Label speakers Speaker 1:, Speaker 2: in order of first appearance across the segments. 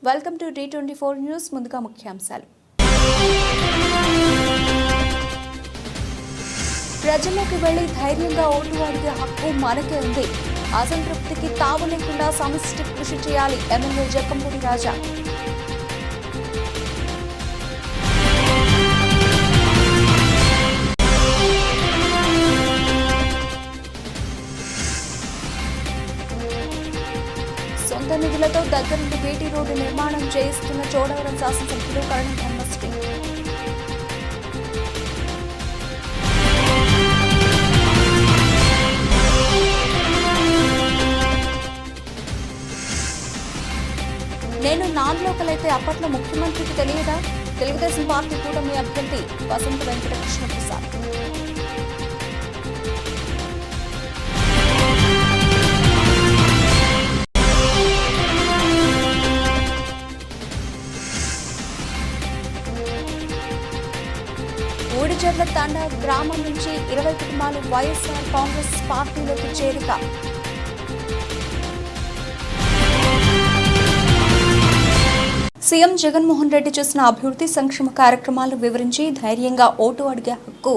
Speaker 1: Welcome to D24 news. ముందుగా ముఖ్యాంశాలు. ప్రజల్లోకి వెళ్లి ధైర్యంగా ఓటు అడిగే హక్కు మనకే ఉంది. అసంతృప్తికి తావు లేకుండా సమిష్టి కృషి చేయాలి. ఎమ్మెల్యే జక్కంపూడి రాజా. సొంత నిధులతో దగ్గరుండి బీటీ రోడ్డు నిర్మాణం చేయిస్తున్న చోడవరం శాసనసభ్యులు కరణం ధర్మశ్రీ. నేను నాన్ లోకల్ అయితే అప్పట్లో ముఖ్యమంత్రికి తెలియదా? తెలుగుదేశం పార్టీ కూటమి అభ్యర్థి వసంత వెంకటకృష్ణ ప్రసాద్. ఊడిచెర్ల తండా గ్రామం నుంచి 20 కుటుంబాలు వైఎస్ఆర్ కాంగ్రెస్ పార్టీలోకి చేరిక. సీఎం జగన్మోహన్ రెడ్డి చేసిన అభివృద్ధి సంక్షేమ కార్యక్రమాలను వివరించి ధైర్యంగా ఓటు అడిగే హక్కు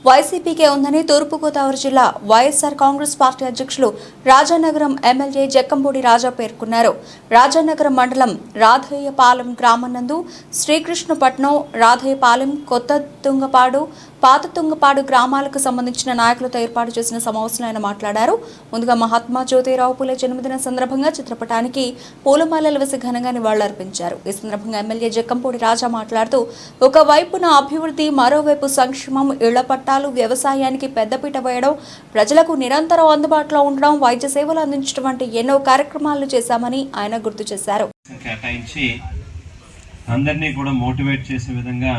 Speaker 1: వైసీపీకే ఉందని తూర్పుగోదావరి జిల్లా వైఎస్ఆర్ కాంగ్రెస్ పార్టీ అధ్యక్షులు రాజానగరం ఎమ్మెల్యే జక్కంపూడి రాజా పేర్కొన్నారు. రాజానగరం మండలం రాధయ్యపాలెం గ్రామం నందు శ్రీకృష్ణపట్నం, రాధయ్యపాలెం, కొత్త తుంగపాడు, పాత తుంగపాడు గ్రామాలకు సంబంధించిన నాయకులతో ఏర్పాటు చేసిన సమావేశంలో ఆయన మాట్లాడారు. ముందుగా మహాత్మా జ్యోతిరావు పూలే జన్మదిన సందర్భంగా చిత్రపటానికి పూలమాలలు వేసి ఘనంగా నివాళులర్పించారు. ఈ సందర్భంగా ఎమ్మెల్యే జక్కంపూడి రాజా మాట్లాడుతూ ఒకవైపున అభివృద్ధి, మరోవైపు సంక్షేమం, ఇళ్ల పట్టాలు, వ్యవసాయానికి పెద్దపీట వేయడం, ప్రజలకు నిరంతరం అందుబాటులో ఉండడం, వైద్య సేవలు అందించడం వంటి ఎన్నో కార్యక్రమాలు చేశామని ఆయన గుర్తు చేశారు.
Speaker 2: అందరినీ కూడా మోటివేట్ చేసే విధంగా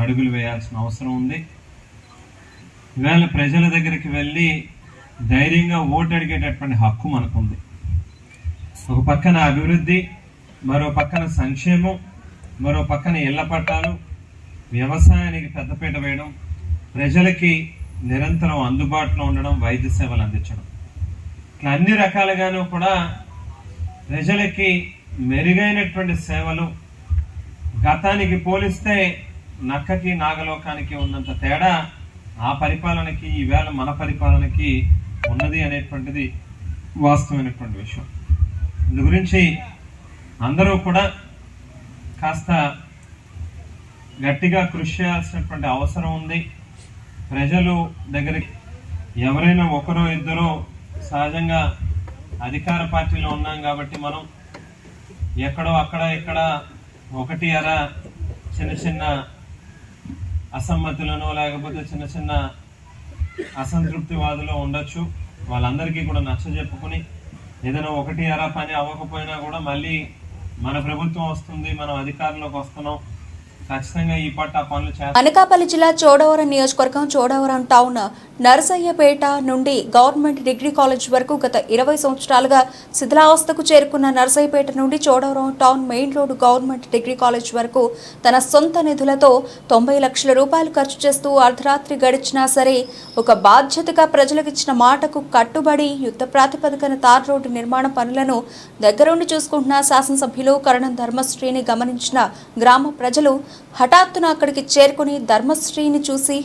Speaker 2: అడుగులు వేయాల్సిన అవసరం ఉంది. ఇవాళ ప్రజల దగ్గరికి వెళ్ళి ధైర్యంగా ఓటు అడిగేటటువంటి హక్కు మనకుంది. ఒక పక్కన అభివృద్ధి, మరో పక్కన సంక్షేమం, మరో పక్కన ఇళ్ల పట్టాలు, వ్యవసాయానికి పెద్దపీట వేయడం, ప్రజలకి నిరంతరం అందుబాటులో ఉండడం, వైద్య సేవలు అందించడం, ఇట్లా అన్ని రకాలుగాను కూడా ప్రజలకి మెరుగైనటువంటి సేవలు. గతానికి పోలిస్తే నక్కకి నాగలోకానికి ఉన్నంత తేడా ఆ పరిపాలనకి ఈవేళ మన పరిపాలనకి ఉన్నది అనేటువంటిది వాస్తవమైనటువంటి విషయం. ఇందు గురించి అందరూ కూడా కాస్త గట్టిగా కృషి చేయాల్సినటువంటి అవసరం ఉంది. ప్రజలు దగ్గరికి ఎవరైనా ఒకరో ఇద్దరో, సహజంగా అధికార పార్టీలో ఉన్నాం కాబట్టి మనం ఎక్కడో అక్కడ ఇక్కడ ఒకటి అర చిన్న చిన్న అసమ్మతులను, లేకపోతే చిన్న చిన్న అసంతృప్తివాదులు ఉండొచ్చు. వాళ్ళందరికీ కూడా నచ్చజెప్పుకుని ఏదైనా ఒకటి అర పని అవ్వకపోయినా కూడా మళ్ళీ మన ప్రభుత్వం వస్తుంది, మనం అధికారంలోకి వస్తున్నాం, ఖచ్చితంగా ఈ పట్ల పనులు చేస్తాం.
Speaker 1: అనకాపల్లి జిల్లా చోడవరం నియోజకవర్గం చోడవరం టౌన్ నరసయ్యపేట నుండి గవర్నమెంట్ డిగ్రీ కాలేజ్ వరకు గత 20 సంవత్సరాలుగా శిథిలావస్థకు చేరుకున్న నరసయ్యపేట నుండి Chodavaram town main road government degree college వరకు తన సొంత నిధులతో 90 లక్షల రూపాయలు ఖర్చు చేస్తూ అర్ధరాత్రి గడిచినా సరే ఒక బాధ్యతగా ప్రజలకు ఇచ్చిన మాటకు కట్టుబడి యుద్ధ ప్రాతిపదికన తార్ రోడ్డు నిర్మాణ పనులను దగ్గరుండి చూసుకుంటున్న శాసనసభ్యులు కరణం ధర్మశ్రీని గమనించిన గ్రామ ప్రజలు హఠాత్తున అక్కడికి చేరుకుని ధర్మశ్రీని చూసి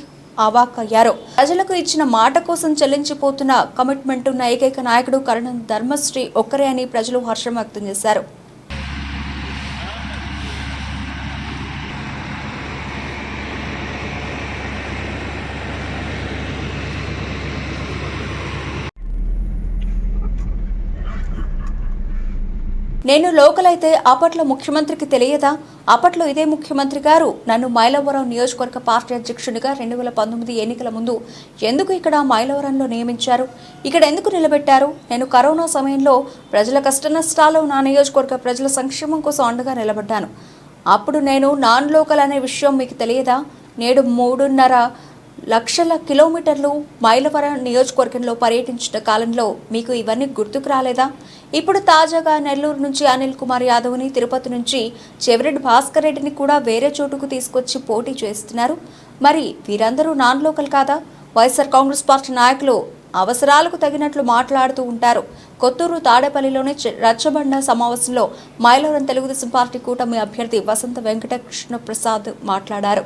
Speaker 1: అవాక్కయ్యారు. ప్రజలకు ఇచ్చిన మాట కోసం చెల్లించిపోతున్న కమిట్మెంట్ ఉన్న ఏకైక నాయకుడు కరణం ధర్మశ్రీ ఒక్కరే అని ప్రజలు హర్షం వ్యక్తం చేశారు. నేను లోకల్ అయితే అప్పట్లో ముఖ్యమంత్రికి తెలియదా? అప్పట్లో ఇదే ముఖ్యమంత్రి గారు నన్ను మైలవరం నియోజకవర్గ పార్టీ అధ్యక్షునిగా 2019 ఎన్నికల ముందు ఎందుకు ఇక్కడ మైలవరంలో నియమించారు? ఇక్కడ ఎందుకు నిలబెట్టారు? నేను కరోనా సమయంలో ప్రజల కష్ట నష్టాలు, నా నియోజకవర్గ ప్రజల సంక్షేమం కోసం అండగా నిలబడ్డాను. అప్పుడు నేను నాన్ లోకల్ అనే విషయం మీకు తెలియదా? నేడు 3.5 లక్షల కిలోమీటర్లు మైలవరం నియోజకవర్గంలో పర్యటించిన కాలంలో మీకు ఇవన్నీ గుర్తుకు రాలేదా? ఇప్పుడు తాజాగా నెల్లూరు నుంచి అనిల్ కుమార్ యాదవ్ని, తిరుపతి నుంచి చెవిరెడ్డి భాస్కర్ రెడ్డిని కూడా వేరే చోటుకు తీసుకొచ్చి పోటీ చేస్తున్నారు. మరి వీరందరూ నాన్ లోకల్ కాదా? వైఎస్ఆర్ కాంగ్రెస్ పార్టీ నాయకులు అవసరాలకు తగినట్లు మాట్లాడుతూ ఉంటారు. కొత్తూరు తాడేపల్లిలోని రచ్చబండ సమావేశంలో మైలవరం తెలుగుదేశం పార్టీ కూటమి అభ్యర్థి వసంత వెంకట కృష్ణ ప్రసాద్ మాట్లాడారు.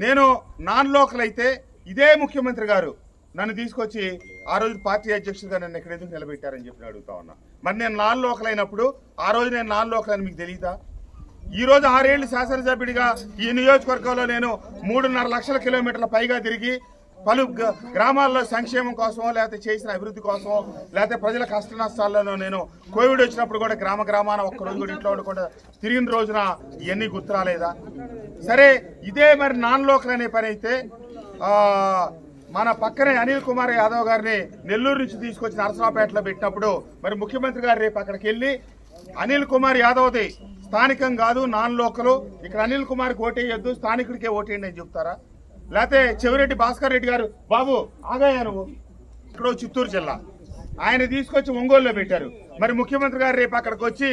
Speaker 3: నేను నాన్ లోకల్ అయితే ఇదే ముఖ్యమంత్రి గారు నన్ను తీసుకొచ్చి ఆ రోజు పార్టీ అధ్యక్షుడిగా నన్ను ఎక్కడ ఎందుకు నిలబెట్టారని చెప్పి అడుగుతా ఉన్నా. మరి నేను నాన్ లోకల్ అయినప్పుడు ఆ రోజు నేను నాన్ లోకల్ అని మీకు తెలియదా? ఈ రోజు 6 ఏళ్లు శాసనసభ్యుడిగా ఈ నియోజకవర్గంలో నేను 3.5 లక్షల కిలోమీటర్ల పైగా తిరిగి పలు గ్రామాల్లో సంక్షేమం కోసమో లేకపోతే చేసిన అభివృద్ధి కోసమో లేకపోతే ప్రజల కష్ట నష్టాల్లోనూ నేను కోవిడ్ వచ్చినప్పుడు కూడా గ్రామాన ఒక్కరోజు కూడా ఇంట్లో కూడా తిరిగిన రోజున ఇవన్నీ గుర్తురాలేదా? సరే, ఇదే మరి నాన్ లోకల్ అనే పని అయితే మన పక్కనే అనిల్ కుమార్ యాదవ్ గారిని నెల్లూరు నుంచి తీసుకొచ్చి నరసరావుపేటలో పెట్టినప్పుడు మరి ముఖ్యమంత్రి గారు రేపు అక్కడికి వెళ్ళి అనిల్ కుమార్ యాదవ్ది స్థానికం కాదు, నాన్ లోకల్, ఇక్కడ అనిల్ కుమార్కి ఓటేయొద్దు, స్థానికుడికే ఓటేయండి అని చెప్తారా? లేకపోతే చెవిరెడ్డి భాస్కర్ రెడ్డి గారు బాబు ఆగాయా నువ్వు ఇక్కడ చిత్తూరు జిల్లా ఆయన తీసుకొచ్చి ఒంగోలులో పెట్టారు. మరి ముఖ్యమంత్రి గారు రేపు అక్కడికి వచ్చి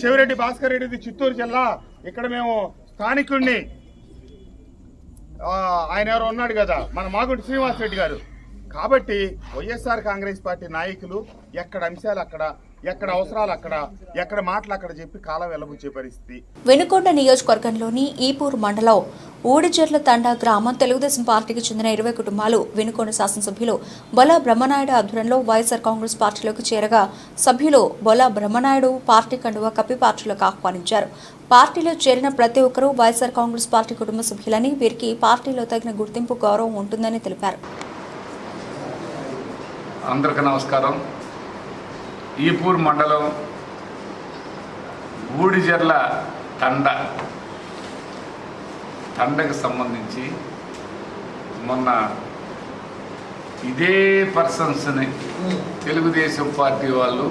Speaker 3: చెవిరెడ్డి భాస్కర్ రెడ్డిది చిత్తూరు జిల్లా, ఇక్కడ మేము స్థానికుడిని ఆయన ఎవరు ఉన్నాడు కదా మన మాగుంటి శ్రీనివాస్ రెడ్డి గారు. కాబట్టి వైఎస్ఆర్ కాంగ్రెస్ పార్టీ నాయకులు ఎక్కడ అంశాలు అక్కడ, ఎక్కడ అవసరాలు అక్కడ, ఎక్కడ మాటలు అక్కడ చెప్పి కాలం వెల్లబుచ్చే పరిస్థితి.
Speaker 1: వెనుకొండ నియోజకవర్గంలోని ఈపూర్ మండలం ఊడిచెర్ల తండా గ్రామం తెలుగుదేశం పార్టీకి చెందిన 20 కుటుంబాలు వెనుకొండ శాసనసభ్యులు బొల బ్రహ్మనాయుడు ఆధ్వర్యంలో వైఎస్ఆర్ కాంగ్రెస్ పార్టీలోకి చేరగా సభ్యులు బొల బ్రహ్మనాయుడు పార్టీ కండువా కప్పి పార్టీలోకి ఆహ్వానించారు. పార్టీలో చేరిన ప్రతి ఒక్కరూ వైఎస్ఆర్ కాంగ్రెస్ పార్టీ కుటుంబ సభ్యులని, వీరికి పార్టీలో తగిన గుర్తింపు గౌరవం ఉంటుందని తెలిపారు.
Speaker 4: అందరికీ నమస్కారం. ఈపూర్ మండలం ఊడిచెర్ల తండకు సంబంధించి మొన్న ఇదే పర్సన్స్ని తెలుగుదేశం పార్టీ వాళ్ళు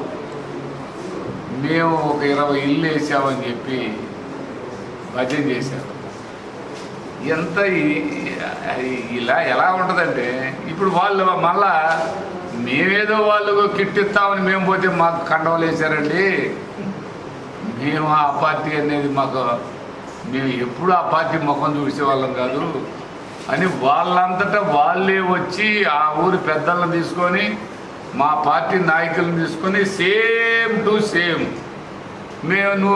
Speaker 4: మేము ఒక 20 ఇల్లు వేసామని చెప్పి భజన చేశారు. ఎంత ఇలా ఎలా ఉంటుందంటే, ఇప్పుడు వాళ్ళు మళ్ళా మేమేదో వాళ్ళు కిట్టిస్తామని మేము పోతే మాకు కండవలు వేశారండి, మేము ఆ పార్టీ అనేది మేము ఎప్పుడు ఆ పార్టీ ముఖం చూసేవాళ్ళం కాదు అని వాళ్ళంతటా వాళ్ళే వచ్చి ఆ ఊరి పెద్దలను తీసుకొని మా పార్టీ నాయకులను తీసుకొని సేమ్ టు సేమ్ మేము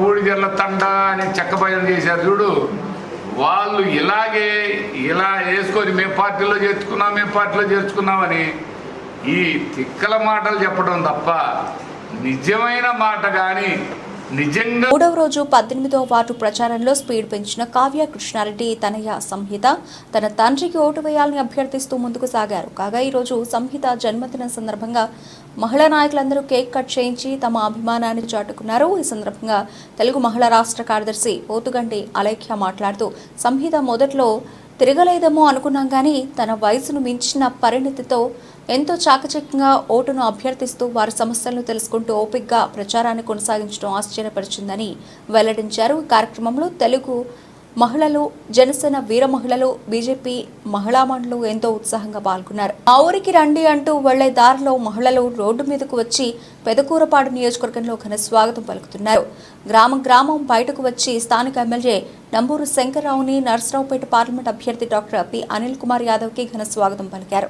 Speaker 4: ఊడిచెర్ల తండా అని చెక్కబయలు చేశారు చూడు, వాళ్ళు ఇలా వేసుకొని మేము పార్టీలో చేర్చుకున్నామని ఈ తిక్కల మాటలు చెప్పడం తప్ప నిజమైన మాట కానీ నిజంగా.
Speaker 1: 3వ రోజు 18వ వార్డు ప్రచారంలో స్పీడ్ పెంచిన కావ్య కృష్ణారెడ్డి తనయ సంహిత తన తండ్రికి ఓటు వేయాలని అభ్యర్థిస్తూ ముందుకు సాగారు. కాగా ఈరోజు సంహిత జన్మదిన సందర్భంగా మహిళా నాయకులందరూ కేక్ కట్ చేయించి తమ అభిమానాన్ని చాటుకున్నారు. ఈ సందర్భంగా తెలుగు మహిళా రాష్ట్ర కార్యదర్శి పోతుగంటి అలేఖ్య మాట్లాడుతూ సంహిత మొదట్లో తిరగలేదేమో అనుకున్నాం కానీ తన వయసును మించిన పరిణతితో ఎంతో చాకచక్యంగా ఓటును అభ్యర్థిస్తూ వారి సమస్యలను తెలుసుకుంటూ ఓపికగా ప్రచారాన్ని కొనసాగించడం ఆశ్చర్యపరిచిందని వెల్లడించారు. ఈ కార్యక్రమంలో తెలుగు మహిళలు, జనసేన వీర మహిళలు, బీజేపీ మహిళా మండలు ఎంతో ఉత్సాహంగా పాల్గొన్నారు. ఆ ఊరికి రండి అంటూ వెళ్లే దారిలో మహిళలు రోడ్డు మీదకు వచ్చి పెదకూరపాడు నియోజకవర్గంలో ఘన స్వాగతం పలుకుతున్నారు. గ్రామం బయటకు వచ్చి స్థానిక ఎమ్మెల్యే నంబూరు శంకర్రావుని, నర్సరావుపేట పార్లమెంట్ అభ్యర్థి డాక్టర్ పి అనిల్ కుమార్ యాదవ్ కి ఘన స్వాగతం పలికారు.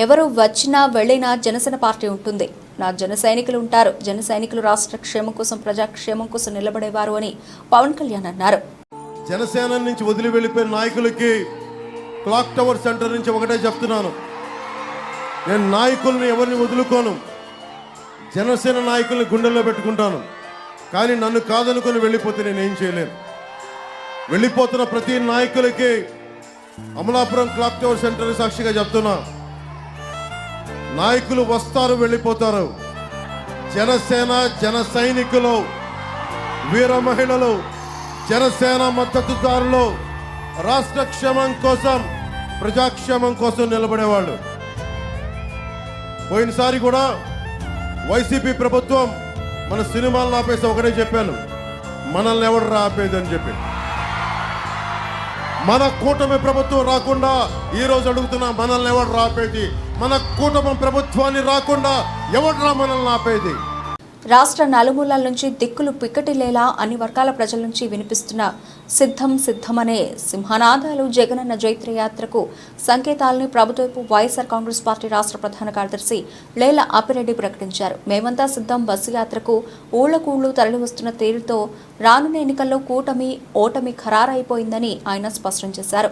Speaker 1: ఎవరు వచ్చినా వెళ్లినా జనసేన పార్టీ ఉంటుంది. నా జన సైనికులు ఉంటారు. జన సైనికులు రాష్ట్ర క్షేమం కోసం, ప్రజాక్షేమం కోసం నిలబడేవారు అని పవన్ కళ్యాణ్ అన్నారు.
Speaker 5: జనసేన నుంచి వదిలి వెళ్ళిపోయిన నాయకులకి క్లాక్ టవర్ సెంటర్ నుంచి ఒకటే చెప్తున్నాను, నేను నాయకుల్ని ఎవరిని వదులుకోను. జనసేన నాయకుల్ని గుండెల్లో పెట్టుకుంటాను. కానీ నన్ను కాదనుకుని వెళ్ళిపోతే నేనేం చేయలేను. వెళ్ళిపోతున్న ప్రతి నాయకులకి అమలాపురం క్లాక్ టవర్ సెంటర్ సాక్షిగా చెప్తున్నా, నాయకులు వస్తారు, వెళ్ళిపోతారు. జనసేన జన సైనికులు, వీర మహిళలు, జనసేన మద్దతుదారులు రాష్ట్ర క్షేమం కోసం, ప్రజాక్షేమం కోసం నిలబడేవాళ్ళు. పోయినసారి కూడా వైసీపీ ప్రభుత్వం మన సినిమాలను ఆపేసి ఒకటే చెప్పాను, మనల్ని ఎవరు ఆపేది అని చెప్పి. మన కూటమి ప్రభుత్వం రాకుండా ఈ రోజు అడుగుతున్నా, మనల్ని ఎవరు ఆపేది? మన కూటమి ప్రభుత్వాన్ని రాకుండా ఎవరు మనల్ని ఆపేది?
Speaker 1: రాష్ట్ర నలుమూలల నుంచి దిక్కులు పిక్కటిల్లేలా అన్ని వర్గాల ప్రజల నుంచి వినిపిస్తున్న సిద్ధం సిద్ధమనే సింహనాదాలు జగనన్న జైత్రయాత్రకు సంకేతాలని ప్రభుత్వపు వైఎస్ఆర్ కాంగ్రెస్ పార్టీ రాష్ట్ర ప్రధాన కార్యదర్శి లేల ఆపిరెడ్డి ప్రకటించారు. మేమంతా సిద్ధం బస్సు యాత్రకు ఊళ్లకూళ్లు తరలివస్తున్న తీరుతో రానున్న ఎన్నికల్లో కూటమి ఓటమి ఖరారైపోయిందని ఆయన స్పష్టం చేశారు.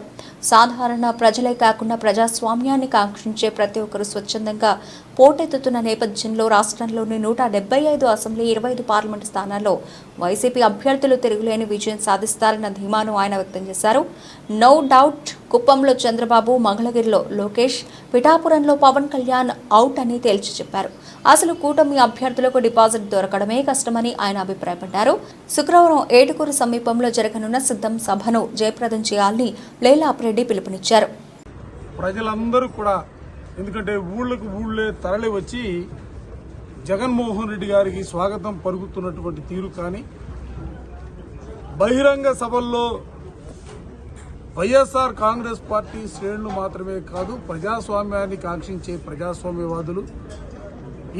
Speaker 1: సాధారణ ప్రజలే కాకుండా ప్రజాస్వామ్యాన్ని కాంక్షించే ప్రతి ఒక్కరూ స్వచ్ఛందంగా పోటెత్తుతున్న నేపథ్యంలో రాష్ట్రంలోని 175 అసెంబ్లీ 25 పార్లమెంటు స్థానాల్లో వైసీపీ అభ్యర్థులు తిరుగులేని విజయం సాధిస్తారన్న ధీమాను ఆయన వ్యక్తం చేశారు. నో డౌట్ కుప్పంలో చంద్రబాబు, మంగళగిరిలో లోకేష్, పిఠాపురంలో పవన్ కళ్యాణ్ అవుట్ అని తేల్చి చెప్పారు. అసలు కూటమి అభ్యర్థులకు డిపాజిట్ దొరకడమే కష్టమని ఆయన అభిప్రాయపడ్డారు. శుక్రవారం ఏటుకూరు సమీపంలో జరగనున్న సిద్ధం సభను జయప్రదం చేయాలని లేల ఆపిరెడ్డి పిలుపునిచ్చారు.
Speaker 6: ప్రజలందరూ కూడా, ఎందుకంటే ఊళ్ళకు ఊళ్ళే తరలి వచ్చి జగన్మోహన్ రెడ్డి గారికి స్వాగతం పలుకుతున్నటువంటి తీరు కానీ, బహిరంగ సభల్లో వైఎస్ఆర్ కాంగ్రెస్ పార్టీ శ్రేణులు మాత్రమే కాదు, ప్రజాస్వామ్యాన్ని కాంక్షించే ప్రజాస్వామ్యవాదులు,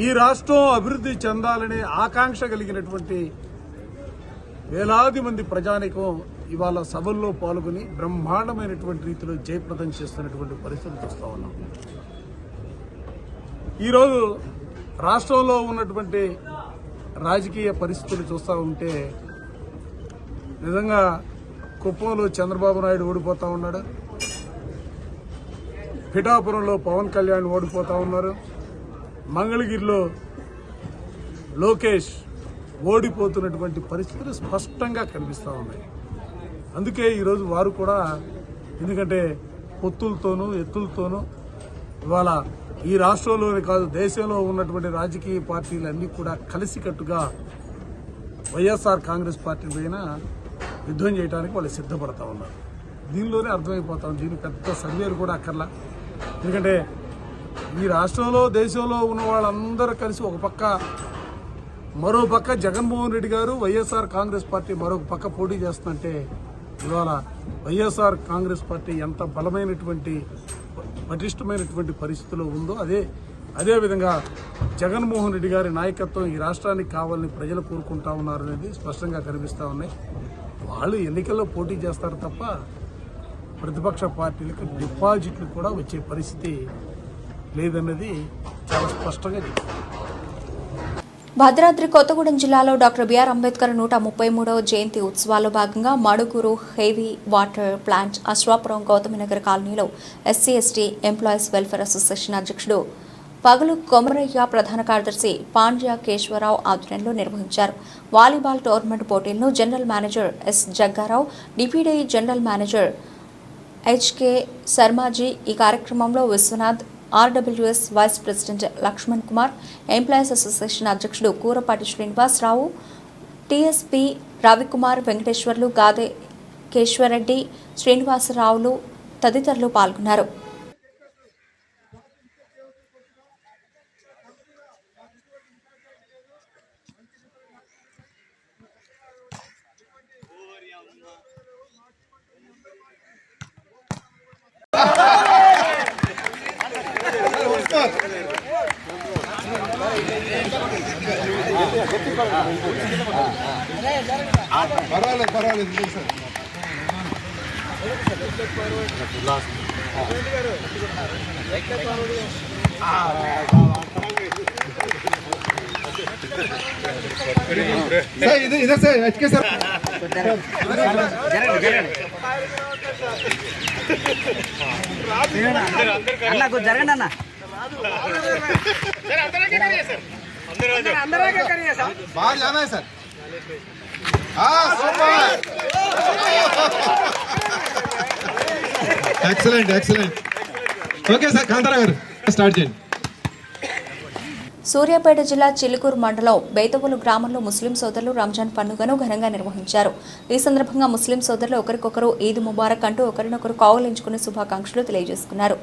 Speaker 6: ఈ రాష్ట్రం అభివృద్ధి చెందాలనే ఆకాంక్ష కలిగినటువంటి వేలాది మంది ప్రజానికం ఇవాళ సభల్లో పాల్గొని బ్రహ్మాండమైనటువంటి రీతిలో జయప్రదం చేస్తున్నటువంటి పరిస్థితులు చూస్తా ఉన్నాం. ఈరోజు రాష్ట్రంలో ఉన్నటువంటి రాజకీయ పరిస్థితులు చూస్తూ ఉంటే నిజంగా కుప్పంలో చంద్రబాబు నాయుడు ఓడిపోతా ఉన్నాడు, పిఠాపురంలో పవన్ కళ్యాణ్ ఓడిపోతా ఉన్నారు, మంగళగిరిలో లోకేష్ ఓడిపోతున్నటువంటి పరిస్థితులు స్పష్టంగా కనిపిస్తూ ఉన్నాయి. అందుకే ఈరోజు వారు కూడా, ఎందుకంటే పొత్తులతోనూ ఎత్తులతోనూ ఇవాళ ఈ రాష్ట్రంలోనే కాదు దేశంలో ఉన్నటువంటి రాజకీయ పార్టీలన్నీ కూడా కలిసికట్టుగా వైఎస్ఆర్ కాంగ్రెస్ పార్టీ పైన యుద్ధం చేయడానికి వాళ్ళు సిద్ధపడతా ఉన్నారు. దీనిలోనే అర్థమైపోతాం, దీని పెద్ద సర్వేలు కూడా అక్కర్లా. ఎందుకంటే ఈ రాష్ట్రంలో దేశంలో ఉన్న వాళ్ళందరూ కలిసి ఒక పక్క, మరో పక్క జగన్మోహన్ రెడ్డి గారు వైఎస్ఆర్ కాంగ్రెస్ పార్టీ మరొక పక్క పోటీ చేస్తుంటే ఇవాళ వైఎస్ఆర్ కాంగ్రెస్ పార్టీ ఎంత బలమైనటువంటి పటిష్టమైనటువంటి పరిస్థితిలో ఉందో అదే విధంగా జగన్మోహన్ రెడ్డి గారి నాయకత్వం ఈ రాష్ట్రానికి కావాలని ప్రజలు కోరుకుంటా ఉన్నారనేది స్పష్టంగా కనిపిస్తూ ఉన్నాయి. వాళ్ళు ఎన్నికల్లో పోటీ చేస్తారు తప్ప ప్రతిపక్ష పార్టీలకు డిపాజిట్లు కూడా వచ్చే పరిస్థితి లేదన్నది చాలా స్పష్టంగా చెప్తారు.
Speaker 1: భద్రాద్రి కొత్తగూడెం జిల్లాలో డాక్టర్ బిఆర్ అంబేద్కర్ 133వ జయంతి ఉత్సవాల్లో భాగంగా Maduguru heavy water plant Ashwapuram Gautaminagar కాలనీలో SC ST employees welfare association అధ్యక్షుడు పగలు కొమరయ్య, ప్రధాన కార్యదర్శి పాండ్య కేశవరావు ఆధ్వర్యంలో నిర్వహించారు. వాలీబాల్ టోర్నమెంట్ పోటీలను general manager S Jaggarao, deputy general manager HK Sharmaji, ఈ కార్యక్రమంలో Vishwanath, RWS vice president Lakshman Kumar, employees association అధ్యక్షుడు కూరపాటి శ్రీనివాసరావు, టీఎస్పీ రవికుమార్, వెంకటేశ్వర్లు, గాదే కేశ్వరరెడ్డి, శ్రీనివాసరావులు తదితరులు పాల్గొన్నారు.
Speaker 7: జరగండి అన్న
Speaker 8: बाहर जाना है sir. Excellent excellent okay sir Kantara garu start చేయండి.
Speaker 1: సూర్యాపేట జిల్లా చిలుకూరు మండలం బేతవోలు గ్రామంలో ముస్లిం సోదరులు రంజాన్ పండుగను ఘనంగా నిర్వహించారు. ఈ సందర్భంగా ముస్లిం సోదరులు ఒకరికొకరు ఈద్ ముబారక్ అంటూ ఒకరినొకరు కావులించుకుని శుభాకాంక్షలు తెలియజేసుకున్నారు.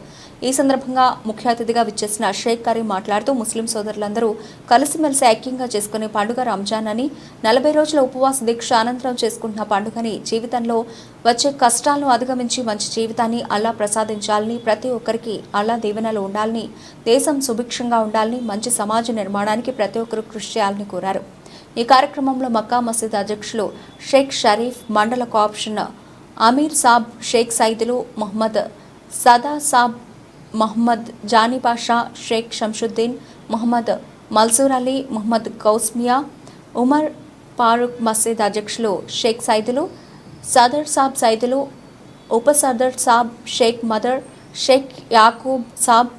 Speaker 1: ఈ సందర్భంగా ముఖ్య అతిథిగా విచ్చేసిన షేక్ కరీం మాట్లాడుతూ ముస్లిం సోదరులందరూ కలిసిమెలిసి ఐక్యంగా చేసుకునే పండుగ రంజాన్ అని, 40 రోజుల ఉపవాస దీక్ష అనంతరం చేసుకుంటున్న పండుగని, జీవితంలో వచ్చే కష్టాలను అధిగమించి మంచి జీవితాన్ని అల్లా ప్రసాదించాలని, ప్రతి ఒక్కరికి అల్లా దీవెనలు ఉండాలని, దేశం సుభిక్షంగా ఉండాలని, మంచి సమాజ నిర్మాణానికి ప్రతి ఒక్కరూ కృషి చేయాలని కోరారు. ఈ కార్యక్రమంలో మక్కా మసీద్ అధ్యక్షులు షేక్ షరీఫ్, మండల కోఆప్షన్ అమీర్ సాబ్, షేక్ సైదులు, మొహమ్మద్ సదా సాబ్, మొహమ్మద్ జానీ పాషా, షేక్ షంషుద్దీన్, మొహమ్మద్ మల్సూర్ అలీ, మొహమ్మద్ కౌస్మియా, ఉమర్ ఫారూక్ మసీద్ అధ్యక్షులు షేక్ సైదులు, సదర్ సాబ్ సైదులు, ఉప సదర్ సాబ్, షేక్ మదర్, షేక్ యాకూబ్ సాబ్,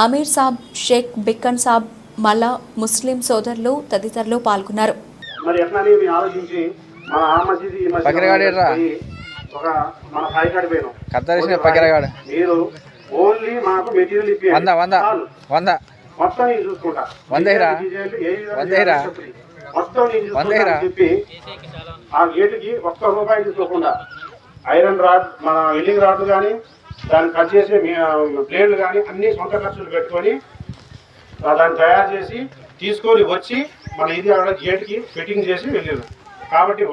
Speaker 1: అమీర్ సాబ్, షేక్ బిక్కన్ సాబ్, మల్లా, ముస్లిం సోదరులు తదితరులు పాల్గొన్నారు.
Speaker 7: మరి ఎట్లని మేము ఆలోచించి మన ఆ మసీదు ఈ మసీదు ఒక మన పైకాడి పోయినాం. మీరు ఓన్లీ మాకు మెటీరియల్ ఇప్పించాలి, మొత్తం నేను చూసుకుంటా, మొత్తం నేను చూసుకుంటా చెప్పి ఆ గేటుకి ఒక్క రూపాయి తీసుకోకుండా ఐరన్ రాడ్, మన వెల్డింగ్ రాడ్లు కానీ, దాన్ని కట్ చేసే ప్లేట్లు కానీ అన్ని సొంత ఖర్చులు పెట్టుకొని దాన్ని తయారు చేసి తీసుకొని వచ్చి మన ఇది అక్కడ గేట్కి ఫిట్టింగ్ చేసి వెళ్ళారు. కాబట్టి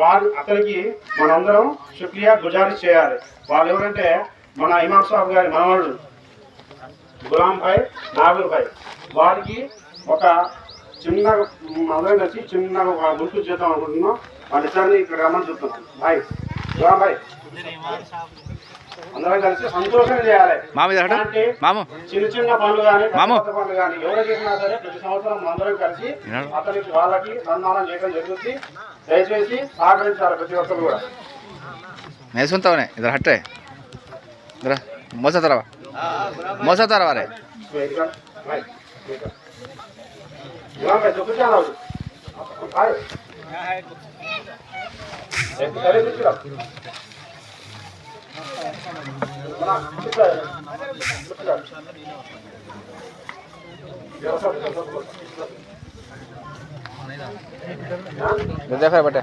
Speaker 7: అతనికి మనందరం శుక్రియా గుజారిష్ చేయాలి. వాళ్ళు ఎవరంటే మన ఇమాం సాబ్ గారి మనవాళ్ళు గులాం భాయ్, నాగూర్ భాయ్. వారికి ఒక చిన్నగా అందరం కలిసి చిన్నగా ఒక గుర్తు చేద్దాం అనుకుంటున్నాం. వాళ్ళిద్దరిని ఇక్కడ రమ్మని చెప్తున్నాం. భాయ్ గులాం భాయ్, అందరం కలిసి సంతోషంగా చేయాలి. చిన్న చిన్న పనులు కానీ పెద్ద పనులు కానీ ఎవరు చేసినా సరే ప్రతి సంవత్సరం అందరం కలిసి అతనికి వాళ్ళకి సన్మానం చేయడం జరుగుతుంది. దయచేసి సహకరించాలి ప్రతి ఒక్కరు కూడా.
Speaker 9: మోసతారా देखा बेटे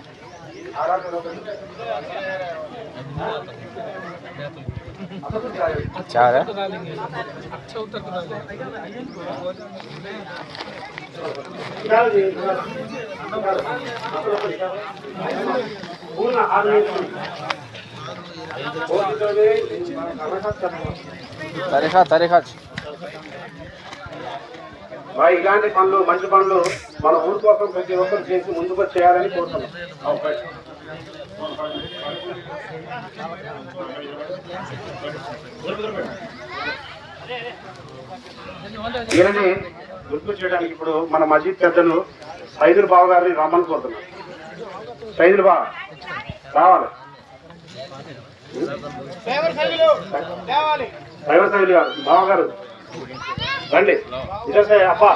Speaker 9: चार है तारीखा
Speaker 7: ఇలాంటి పనులు, మంచి పనులు మన ఊరి కోసం ప్రతి ఒక్కరు చేసి ముందుకు చేయాలని కోరుతున్నాం. దీనిని గుర్తు చేయడానికి ఇప్పుడు మన మసీద్ పెద్దలు సైదుల్ బావ గారిని రమ్మని కోరుతున్నాం. సైదుల్ బావ రావాలి. డ్రైవర్ సైదుల్ గారు, బావ గారు రండి. అబ్బా,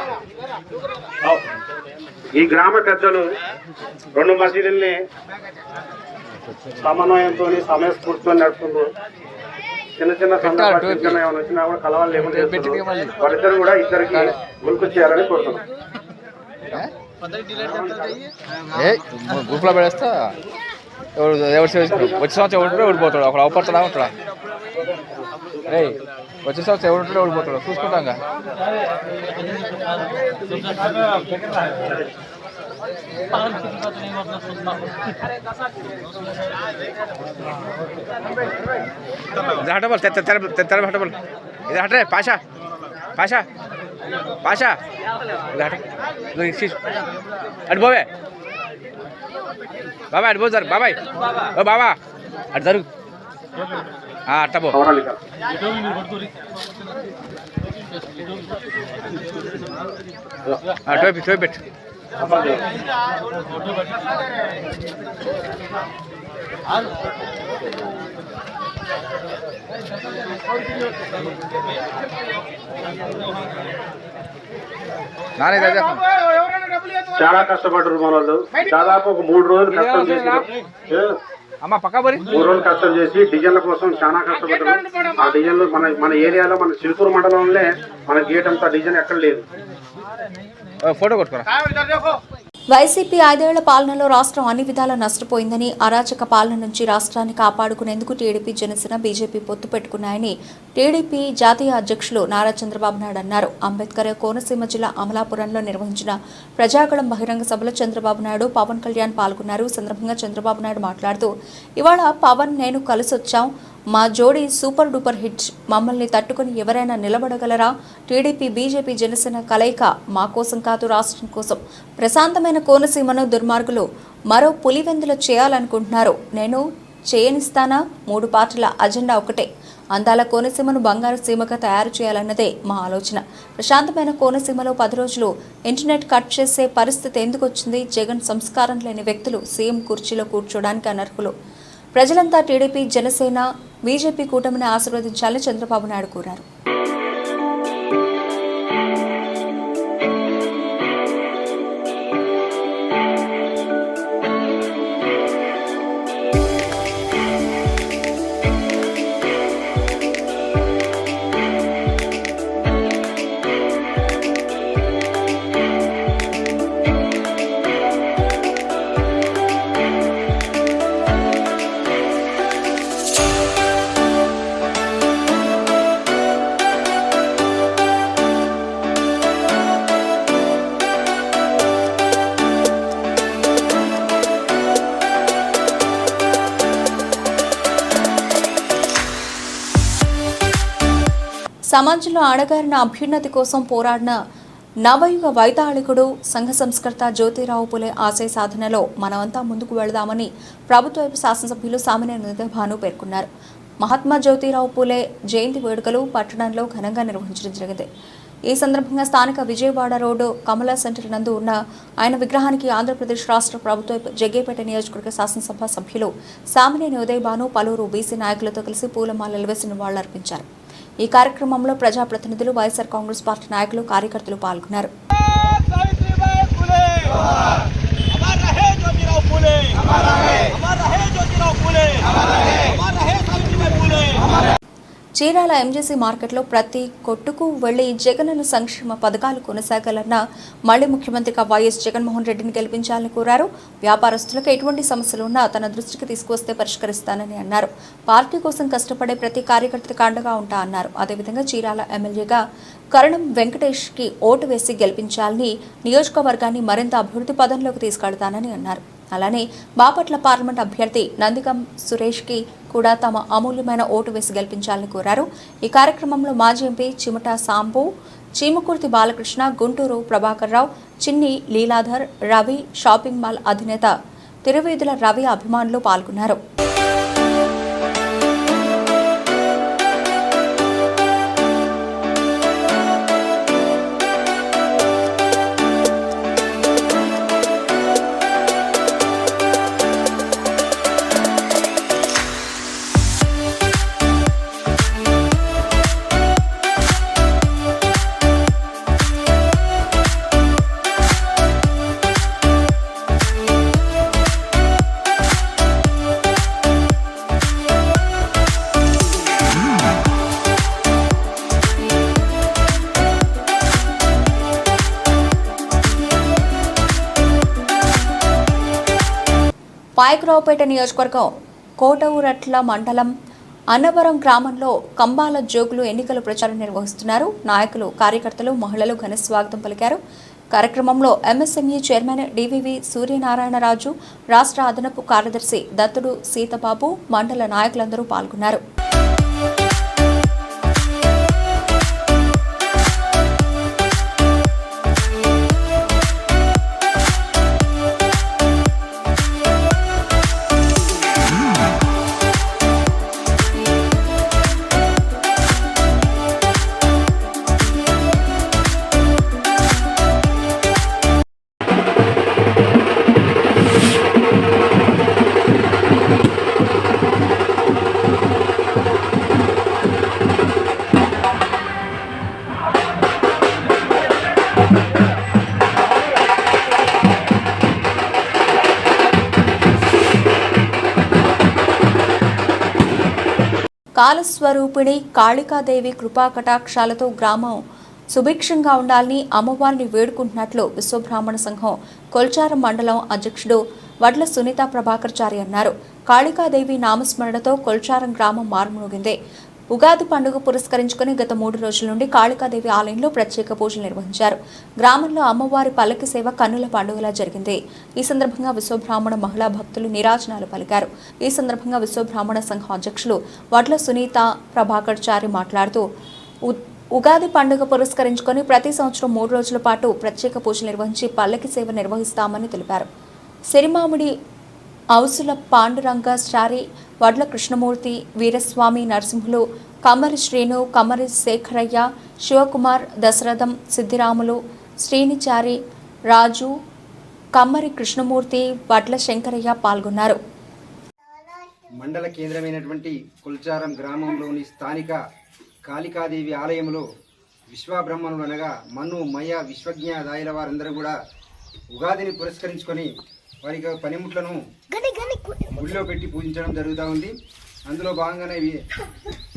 Speaker 7: ఈ గ్రామ పెద్దలు 2 మసీదుల్ని సమన్వయంతో, సమయస్ఫూర్తితో నడుపుతుండ్రు. చిన్న చిన్న సందర్భాలు ఏమైనా వచ్చినా కూడా కలవాలి లేకుండా వాళ్ళిద్దరు కూడా ఇద్దరికి గుర్తు చేయాలని కోరుతున్నాం.
Speaker 9: గ్రూప్ లో పెడేస్తా వచ్చే సంవత్సరం ఎవరు ఓడిపోతాడు, అక్కడ అవపడుతున్నా ఉంటాడా? వచ్చే సంవత్సరం ఎవరు ఉంటే ఓడిపోతాడు చూసుకుంటాం. हटबल तेरे हटबल इधर हट रहे पाशा पाशा पाशा इधर हट अट बोवे बाबा अट बो जर बाबा ओ बाबा अट जरूर हाँ अट्टा बो हाँ टोपी बेट
Speaker 7: చాలా కష్టపడ్డారు మన వాళ్ళు. దాదాపు ఒక 3 రోజులు కష్టం చేసి 3 రోజులు కష్టం చేసి డిజైన్ల కోసం చాలా కష్టపడ్డారు. ఆ డిజైన్లు మన ఏరియాలో మన చిలుకూరు మండలంలో మన గేట్ అంతా డిజైన్ ఎక్కడ లేదు.
Speaker 9: ఫోటో కొట్టుకోరా.
Speaker 1: వైసీపీ 5 ఏళ్ల పాలనలో రాష్ట్రం అన్ని విధాలా నష్టపోయిందని, అరాచక పాలన నుంచి రాష్ట్రాన్ని కాపాడుకునేందుకు టీడీపీ, జనసేన, బీజేపీ పొత్తు పెట్టుకున్నాయని టీడీపీ జాతీయ అధ్యక్షులు నారా చంద్రబాబు నాయుడు అన్నారు. అంబేద్కర్ కోనసీమ జిల్లా అమలాపురంలో నిర్వహించిన ప్రజాగళం బహిరంగ సభలో చంద్రబాబు నాయుడు, పవన్ కళ్యాణ్ పాల్గొన్నారు. ఈ సందర్భంగా చంద్రబాబు నాయుడు మాట్లాడుతూ, ఇవాళ పవన్ నేను కలిసొచ్చాం, మా జోడీ సూపర్ డూపర్ హిట్, మమ్మల్ని తట్టుకుని ఎవరైనా నిలబడగలరా? టీడీపీ, బీజేపీ, జనసేన కలయిక మా కోసం కాదు, రాష్ట్రం కోసం. ప్రశాంతమైన కోనసీమను దుర్మార్గులు మరో పులివెందులు చేయాలనుకుంటున్నారు. నేను చేయనిస్తానా? 3 పార్టీల అజెండా ఒకటే, అందాల కోనసీమను బంగారు సీమగా తయారు చేయాలన్నదే మా ఆలోచన. ప్రశాంతమైన కోనసీమలో 10 రోజులు ఇంటర్నెట్ కట్ చేసే పరిస్థితి ఎందుకు వచ్చింది? జగన్ సంస్కారం లేని వ్యక్తులు సీఎం కుర్చీలో కూర్చోడానికి అనర్హులు. ప్రజలంతా టీడీపీ, జనసేన, బీజేపీ కూటమిని ఆశీర్వదించాలని చంద్రబాబు నాయుడు కోరారు. సమాజంలో అణగారిన అభ్యున్నతి కోసం పోరాడిన నవయుగ వైతాళికుడు, సంఘ సంస్కర్త జ్యోతిరావు పులే ఆశయ సాధనలో మనమంతా ముందుకు వెళదామని ప్రభుత్వ శాసనసభ్యులు సామినేని ఉదయ్ భాను పేర్కొన్నారు. మహాత్మా జ్యోతిరావు పులే జయంతి వేడుకలు పట్టణంలో ఘనంగా నిర్వహించడం జరిగింది. ఈ సందర్భంగా స్థానిక విజయవాడ రోడ్డు కమలా సెంటర్ నందు ఉన్న ఆయన విగ్రహానికి ఆంధ్రప్రదేశ్ రాష్ట్ర ప్రభుత్వ జగ్గేపేట నియోజకవర్గ శాసనసభ సభ్యులు సామినేని ఉదయ్ భాను పలువురు బీసీ నాయకులతో కలిసి పూలమాలలు వేసి నివాళులర్పించారు. ఈ కార్యక్రమంలో ప్రజాప్రతినిధులు, వైఎస్ఆర్ కాంగ్రెస్ పార్టీ నాయకులు, కార్యకర్తలు పాల్గొన్నారు. చీరాల ఎంజీసీ మార్కెట్లో ప్రతి కొట్టుకు వెళ్లి జగనన్న సంక్షేమ పథకాలు కొనసాగాలన్న మళ్లీ ముఖ్యమంత్రిగా వైఎస్ జగన్మోహన్ రెడ్డిని గెలిపించాలని కోరారు. వ్యాపారస్తులకు ఎటువంటి సమస్యలు ఉన్నా తన దృష్టికి తీసుకువస్తే పరిష్కరిస్తానని అన్నారు. పార్టీ కోసం కష్టపడే ప్రతి కార్యకర్తకు అండగా ఉంటా అన్నారు. అదేవిధంగా చీరాల ఎమ్మెల్యేగా కరణం వెంకటేష్ కి ఓటు వేసి గెలిపించాలని, నియోజకవర్గాన్ని మరింత అభివృద్ధి పదంలోకి తీసుకెళ్తానని అన్నారు. అలానే బాపట్ల పార్లమెంట్ అభ్యర్థి నందిగం సురేష్ కి కూడా తమ అమూల్యమైన ఓటు వేసి గెలిపించాలని కోరారు. ఈ కార్యక్రమంలో మాజీ ఎంపీ చిమట సాంబు, చీమకుర్తి బాలకృష్ణ, గుంటూరు ప్రభాకర్ రావు, చిన్ని లీలాధర్, రవి, షాపింగ్ మాల్ అధినేత తిరువీధుల రవి అభిమానులు పాల్గొన్నారు. పాయకరావుపేట నియోజకవర్గం కోటవురట్ల మండలం అన్నవరం గ్రామంలో కంబాల జోగులు ఎన్నికల ప్రచారం నిర్వహిస్తున్నారు. నాయకులు, కార్యకర్తలు, మహిళలు ఘన స్వాగతం పలికారు. కార్యక్రమంలో ఎంఎస్ఎంఈ చైర్మన్ డివివి సూర్యనారాయణరాజు, రాష్ట్ర అదనపు కార్యదర్శి దత్తుడు సీతబాబు, మండల నాయకులందరూ పాల్గొన్నారు. కాలస్వరూపిణి కాళికాదేవి కృపా కటాక్షాలతో గ్రామం సుభిక్షంగా ఉండాలని అమ్మవారిని వేడుకుంటున్నట్లు విశ్వబ్రాహ్మణ సంఘం కొల్చారం మండలం అధ్యక్షుడు వడ్ల సునీత ప్రభాకర్చారి అన్నారు. కాళికాదేవి నామస్మరణతో కొల్చారం గ్రామం మారుమోగింది. ఉగాది పండుగ పురస్కరించుకుని గత 3 రోజుల నుండి కాళికాదేవి ఆలయంలో ప్రత్యేక పూజలు నిర్వహించారు. గ్రామంలో అమ్మవారి పల్లకి సేవ కన్నుల పండుగలా జరిగింది. ఈ సందర్భంగా విశ్వబ్రాహ్మణ మహిళా భక్తులు నీరాజనాలు పలికారు. ఈ సందర్భంగా విశ్వబ్రాహ్మణ సంఘం అధ్యక్షులు వడ్ల సునీత ప్రభాకర్చారి మాట్లాడుతూ ఉగాది పండుగ పురస్కరించుకొని ప్రతి సంవత్సరం 3 రోజుల పాటు ప్రత్యేక పూజలు నిర్వహించి పల్లకి సేవ నిర్వహిస్తామని తెలిపారు. సిరిమామిడి ఔసుల పాండురంగాచారి, వడ్ల కృష్ణమూర్తి, వీరస్వామి నరసింహులు, కమ్మరి శ్రీను, కమ్మరి శేఖరయ్య, శివకుమార్, దశరథం, సిద్ధిరాములు, శ్రీనిచారి, రాజు, కమ్మరి కృష్ణమూర్తి, వడ్ల శంకరయ్య పాల్గొన్నారు.
Speaker 10: మండల కేంద్రమైనటువంటి కొల్చారం గ్రామంలోని స్థానిక కాళికాదేవి ఆలయంలో విశ్వబ్రహ్మణులు అనగా మన్ను మయ విశ్వజ్ఞ దాయిల వారందరూ కూడా ఉగాదిని పురస్కరించుకొని వారి పనిముట్లను గుడిలో పెట్టి పూజించడం జరుగుతూ ఉంది. అందులో భాగంగానే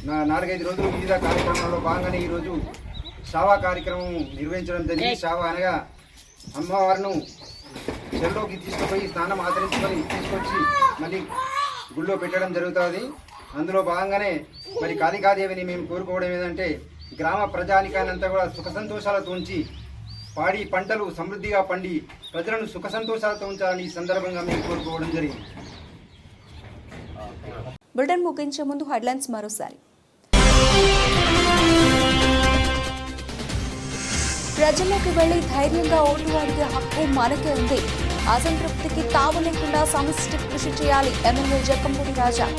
Speaker 10: 4-5 రోజులు వివిధ కార్యక్రమాల్లో భాగంగానే ఈరోజు షావా కార్యక్రమం నిర్వహించడం జరిగింది. షావా అనగా అమ్మవారిను చెరువులోకి తీసుకుపోయి స్నానం ఆచరించుకొని తీసుకొచ్చి మళ్ళీ గుడిలో పెట్టడం జరుగుతుంది. అందులో భాగంగానే మరి కాళికాదేవిని మేము కోరుకోవడం ఏంటంటే గ్రామ ప్రజానికానంతా కూడా సుఖ సంతోషాలతో ఉంచి పాడి పంటలు సమృద్ధిగా పండి ప్రజలను సుఖ సంతోషాలతో ఉంచాలని ఈ సందర్భంగా మేము కోరుకోవడం జరిగింది.
Speaker 1: బులెటిన్ ముగించే ముందు హెడ్లైన్స్ మరోసారి. ప్రజల్లోకి వెళ్లి ధైర్యంగా ఓటు అడిగే హక్కు మనకే ఉంది. అసంతృప్తికి తావు లేకుండా సమిష్టి కృషి చేయాలి. ఎమ్మెల్యే జక్కంపూడి రాజా.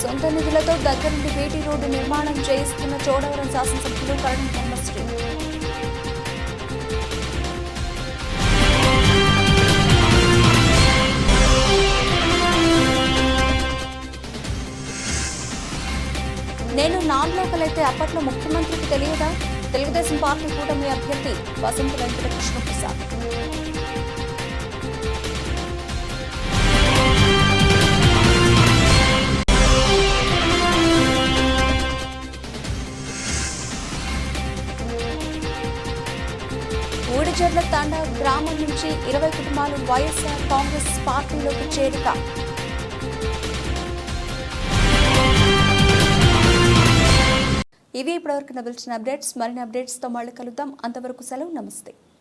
Speaker 1: సొంత నిధులతో దగ్గరుండి బీటీ రోడ్డు నిర్మాణం చేయిస్తున్న చోడవరం శాసనసభ్యులు కరణం ధర్మశ్రీ. నేను నాన్ లోకల్ అయితే అప్పట్లో ముఖ్యమంత్రికి తెలియదా? తెలుగుదేశం పార్టీ కూటమి అభ్యర్థి వసంత వెంకట కృష్ణప్రసాద్. ఊడిజర్ల తాండా గ్రామం నుంచి 20 కుటుంబాలు వైఎస్ఆర్ కాంగ్రెస్ పార్టీలోకి చేరిక. ఇవి ఇప్పటివరకు నిలిచిన అప్డేట్స్. మరిన్ని అప్డేట్స్తో మళ్ళీ కలుద్దాం. అంతవరకు సెలవు. నమస్తే.